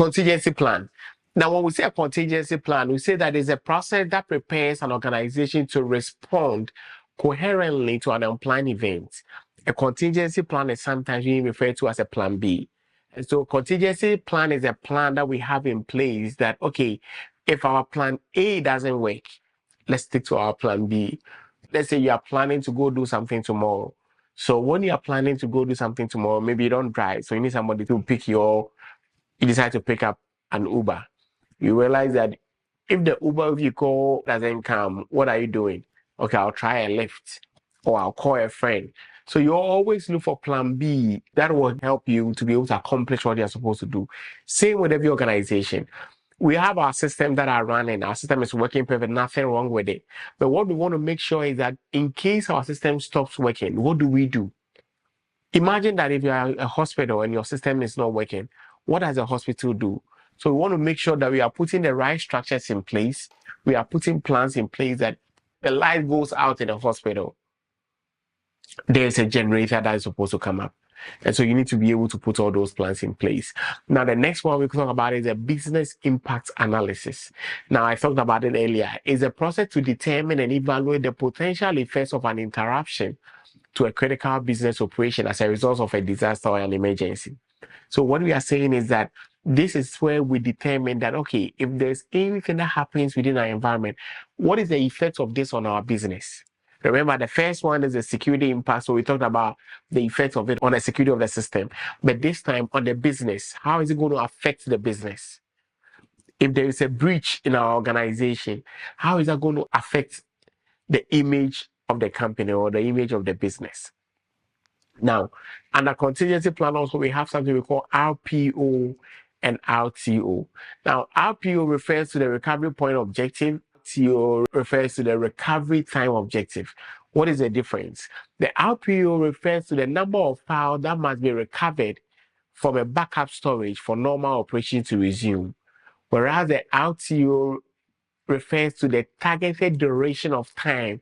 Contingency plan. Now, when we say a contingency plan, we say that it's a process that prepares an organization to respond coherently to an unplanned event. A contingency plan is sometimes being referred to as a plan B. And so contingency plan is a plan that we have in place that, okay, if our plan A doesn't work, let's stick to our plan B. Let's say you are planning to go do something tomorrow. So when you are planning to go do something tomorrow, maybe you don't drive, so you need somebody to you decide to pick up an Uber. You realize that if the Uber if you call doesn't come, what are you doing? Okay, I'll try a Lyft or I'll call a friend. So you always look for plan B that will help you to be able to accomplish what you're supposed to do. Same with every organization. We have our system that are running. Our system is working perfect, nothing wrong with it. But what we want to make sure is that in case our system stops working, what do we do? Imagine that if you are a hospital and your system is not working, what does a hospital do? So we want to make sure that we are putting the right structures in place. We are putting plans in place that the light goes out in the hospital. There's a generator that is supposed to come up. And so you need to be able to put all those plans in place. Now, the next one we can talk about is a business impact analysis. Now, I talked about it earlier. It's a process to determine and evaluate the potential effects of an interruption to a critical business operation as a result of a disaster or an emergency. So what we are saying is that this is where we determine that, okay, if there's anything that happens within our environment, what is the effect of this on our business? Remember, the first one is the security impact. So we talked about the effect of it on the security of the system. But this time on the business, how is it going to affect the business? If there is a breach in our organization, how is that going to affect the image of the company or the image of the business? Now, under contingency plan also, we have something we call RPO and RTO. Now, RPO refers to the recovery point objective. RTO refers to the recovery time objective. What is the difference? The RPO refers to the number of files that must be recovered from a backup storage for normal operation to resume, whereas the RTO refers to the targeted duration of time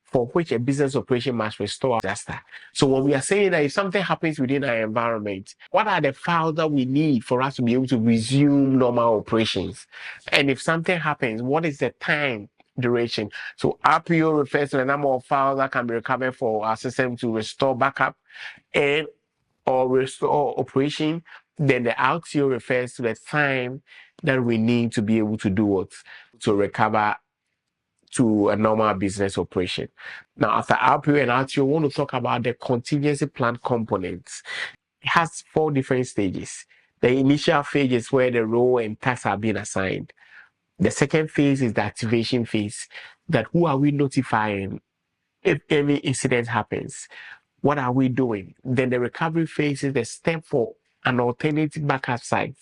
for which a business operation must restore disaster. So when we are saying that if something happens within our environment, what are the files that we need for us to be able to resume normal operations? And if something happens, what is the time duration? So RPO refers to the number of files that can be recovered for our system to restore backup and or restore operation. Then the RTO refers to the time that we need to be able to do what? To recover to a normal business operation. Now, after RPO and RTO, we want to talk about the contingency plan components. It has 4 different stages. The initial phase is where the role and tasks are being assigned. The second phase is the activation phase, that who are we notifying if any incident happens? What are we doing? Then the recovery phase is the step for an alternative backup site.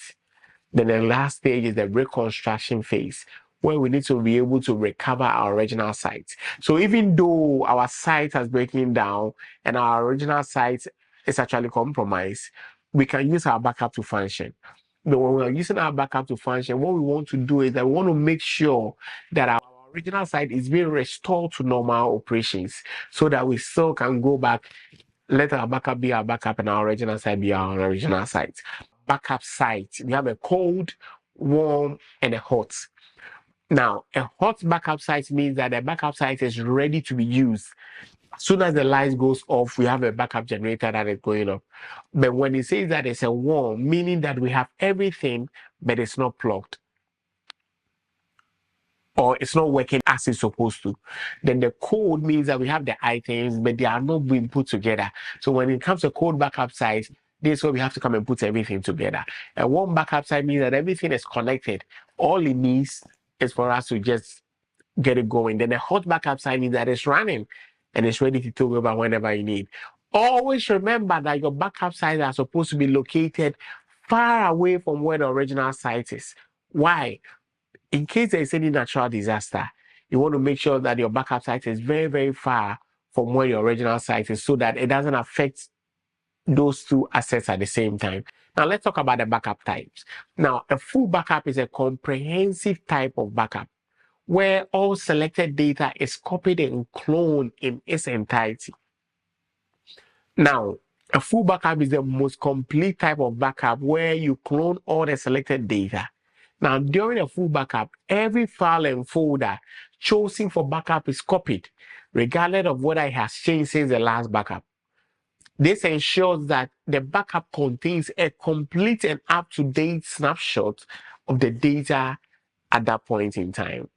Then the last stage is the reconstruction phase, where we need to be able to recover our original site. So even though our site has broken down and our original site is actually compromised, we can use our backup to function. But when we are using our backup to function, what we want to do is that we want to make sure that our original site is being restored to normal operations so that we still can go back, let our backup be our backup and our original site be our original site. Backup site, we have a cold, warm, and a hot. Now, a hot backup site means that the backup site is ready to be used. As soon as the light goes off, we have a backup generator that is going up. But when it says that it's a warm, meaning that we have everything, but it's not plugged, or it's not working as it's supposed to. Then the cold means that we have the items, but they are not being put together. So when it comes to cold backup site, this is where we have to come and put everything together. A warm backup site means that everything is connected. All it needs is for us to just get it going. Then a hot backup site means that it's running and it's ready to take over whenever you need. Always remember that your backup sites are supposed to be located far away from where the original site is. Why? In case there is any natural disaster, you want to make sure that your backup site is very, very far from where your original site is so that it doesn't affect those 2 assets at the same time. Now, let's talk about the backup types. Now, a full backup is a comprehensive type of backup where all selected data is copied and cloned in its entirety. Now, A full backup is the most complete type of backup where you clone all the selected data. Now, during a full backup, every file and folder chosen for backup is copied, regardless of whether it has changed since the last backup. This ensures that the backup contains a complete and up-to-date snapshot of the data at that point in time.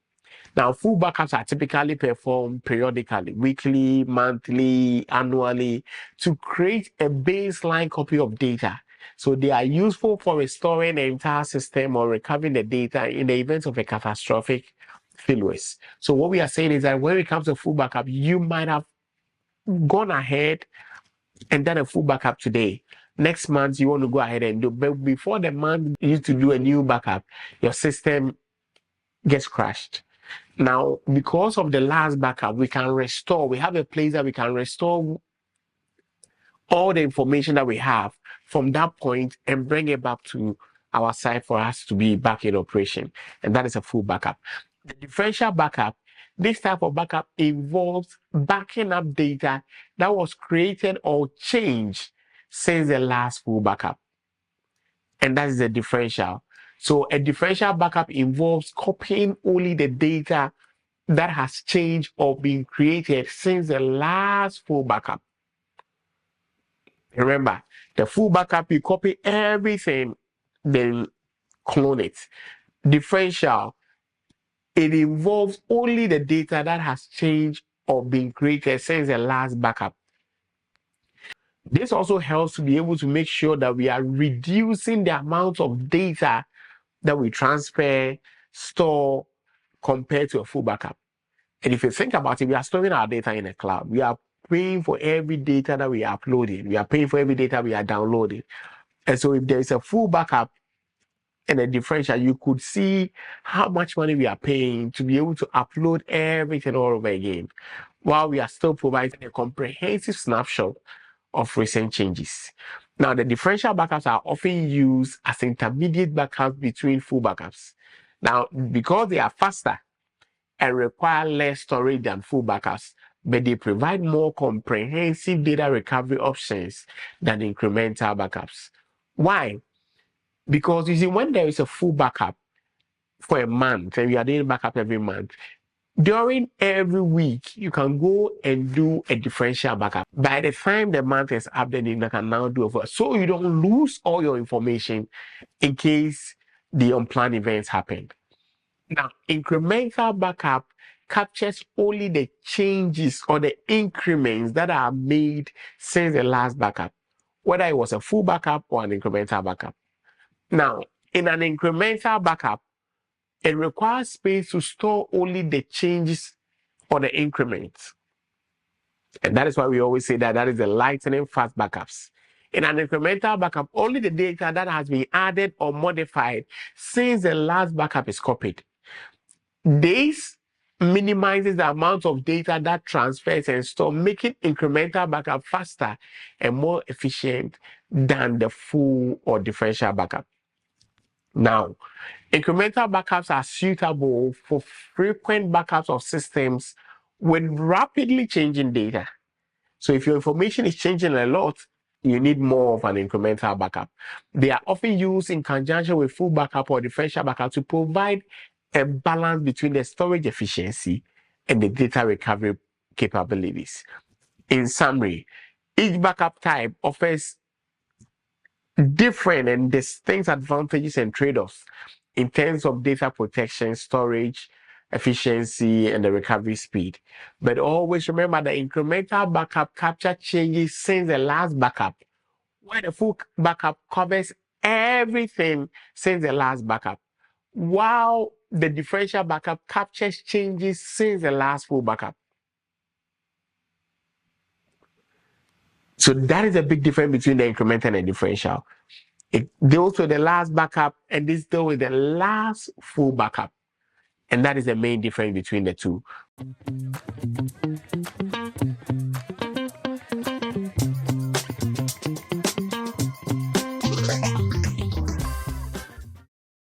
Now, full backups are typically performed periodically, weekly, monthly, annually, to create a baseline copy of data. So they are useful for restoring the entire system or recovering the data in the event of a catastrophic failures. So what we are saying is that when it comes to full backup, you might have gone ahead and done a full backup today. Next month, you want to go ahead and do, but before the month you need to do a new backup, your system gets crashed. Now, because of the last backup, we can restore. We have a place that we can restore all the information that we have from that point and bring it back to our site for us to be back in operation. And that is a full backup. The differential backup, this type of backup involves backing up data that was created or changed since the last full backup. And that is the differential. So a differential backup involves copying only the data that has changed or been created since the last full backup. Remember, the full backup, you copy everything, then clone it. Differential, it involves only the data that has changed or been created since the last backup. This also helps to be able to make sure that we are reducing the amount of data that we transfer, store, compared to a full backup. And if you think about it, we are storing our data in the cloud. We are paying for every data that we are uploading. We are paying for every data we are downloading. And so if there is a full backup and a differential, you could see how much money we are paying to be able to upload everything all over again, while we are still providing a comprehensive snapshot of recent changes. Now, the differential backups are often used as intermediate backups between full backups. Now, because they are faster and require less storage than full backups, but they provide more comprehensive data recovery options than incremental backups. Why? Because you see, when there is a full backup for a month and you are doing backup every month, during every week, you can go and do a differential backup. By the time the month is up, then you can now do it. So you don't lose all your information in case the unplanned events happen. Now, incremental backup captures only the changes or the increments that are made since the last backup, whether it was a full backup or an incremental backup. Now, in an incremental backup, it requires space to store only the changes or the increments. And that is why we always say that is the lightning fast backups. In an incremental backup, only the data that has been added or modified since the last backup is copied. This minimizes the amount of data that transfers and stores, making incremental backup faster and more efficient than the full or differential backup. Now, incremental backups are suitable for frequent backups of systems with rapidly changing data. So if your information is changing a lot, you need more of an incremental backup. They are often used in conjunction with full backup or differential backup to provide a balance between the storage efficiency and the data recovery capabilities. In summary, each backup type offers different and distinct advantages and trade-offs in terms of data protection, storage, efficiency, and the recovery speed. But always remember the incremental backup capture changes since the last backup, while the full backup covers everything since the last backup, while the differential backup captures changes since the last full backup. So that is a big difference between the incremental and differential. It deals with the last backup, and this deals with the last full backup. And that is the main difference between the two.